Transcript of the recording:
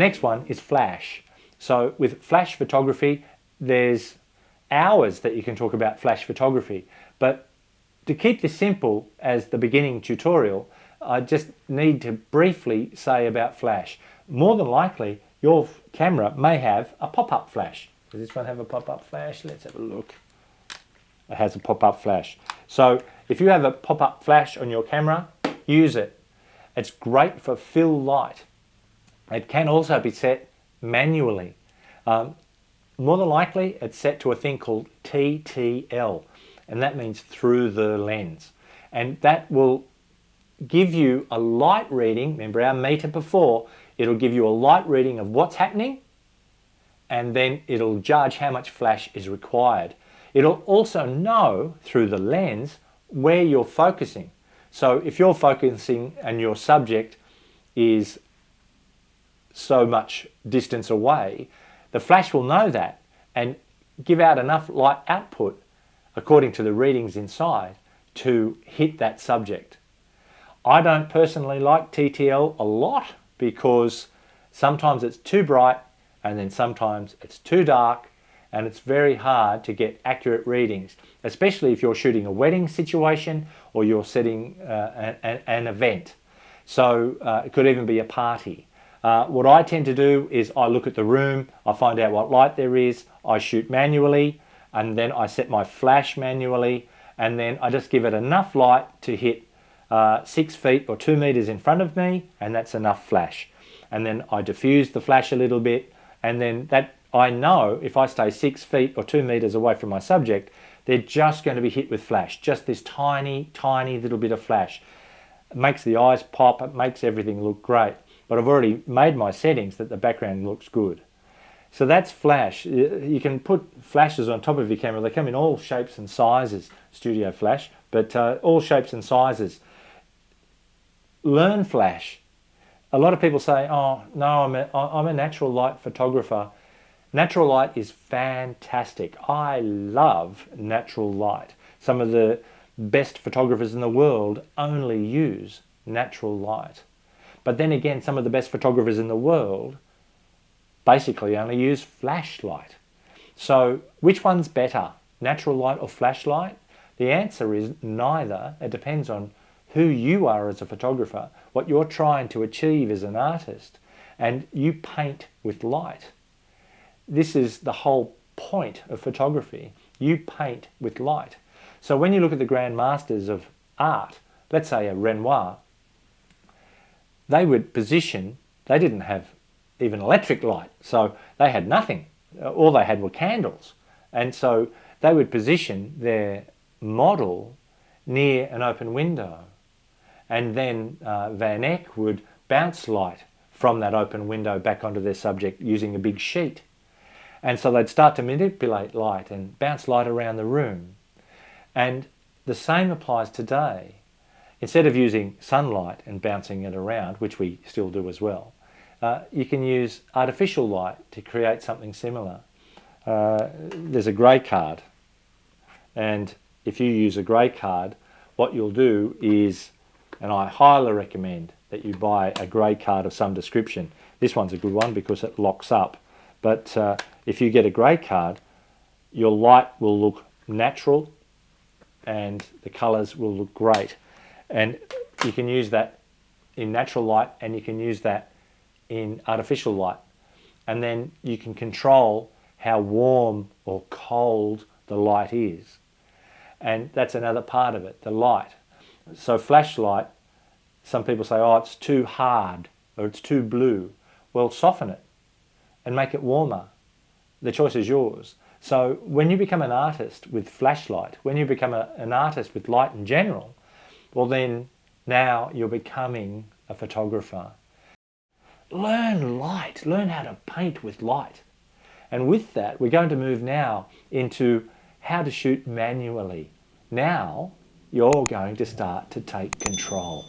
next one is flash. So with flash photography, there's hours that you can talk about flash photography, but to keep this simple as the beginning tutorial, I just need to briefly say about flash. More than likely, your camera may have a pop-up flash. Does this one have a pop-up flash? Let's have a look. It has a pop-up flash. So if you have a pop-up flash on your camera, use it. It's great for fill light. It can also be set manually. More than likely, it's set to a thing called TTL, and that means through the lens. And that will give you a light reading. Remember our meter before, it'll give you a light reading of what's happening, and then it'll judge how much flash is required. It'll also know through the lens where you're focusing. So if you're focusing and your subject is so much distance away, the flash will know that and give out enough light output according to the readings inside to hit that subject. I don't personally like TTL a lot because sometimes it's too bright and then sometimes it's too dark, and it's very hard to get accurate readings, especially if you're shooting a wedding situation or you're setting an event. So it could even be a party. What I tend to do is I look at the room, I find out what light there is, I shoot manually, and then I set my flash manually, and then I just give it enough light to hit 6 feet or 2 meters in front of me, and that's enough flash. And then I diffuse the flash a little bit, and then that I know if I stay 6 feet or 2 meters away from my subject, they're just going to be hit with flash, just this tiny, tiny little bit of flash. It makes the eyes pop, it makes everything look great. But I've already made my settings that the background looks good. So that's flash. You can put flashes on top of your camera. They come in all shapes and sizes, studio flash, but all shapes and sizes. Learn flash. A lot of people say, oh, no, I'm a natural light photographer. Natural light is fantastic. I love natural light. Some of the best photographers in the world only use natural light. But then again, some of the best photographers in the world basically only use flashlight. So which one's better, natural light or flashlight? The answer is neither. It depends on who you are as a photographer, what you're trying to achieve as an artist, and you paint with light. This is the whole point of photography. You paint with light. So when you look at the grand masters of art, let's say a Renoir, they would position, they didn't have even electric light, so they had nothing. All they had were candles. And so they would position their model near an open window. And then Van Eyck would bounce light from that open window back onto their subject using a big sheet. And so they'd start to manipulate light and bounce light around the room. And the same applies today. Instead of using sunlight and bouncing it around, which we still do as well, you can use artificial light to create something similar. There's a grey card, and if you use a grey card, what you'll do is, and I highly recommend that you buy a grey card of some description. This one's a good one because it locks up, but if you get a grey card, your light will look natural and the colours will look great. And you can use that in natural light and you can use that in artificial light. And then you can control how warm or cold the light is. And that's another part of it, the light. So flashlight, some people say, oh, it's too hard or it's too blue. Well, soften it and make it warmer. The choice is yours. So when you become an artist with flashlight, when you become an artist with light in general, well then now you're becoming a photographer. Learn light, learn how to paint with light. And with that, we're going to move now into how to shoot manually. Now you're going to start to take control.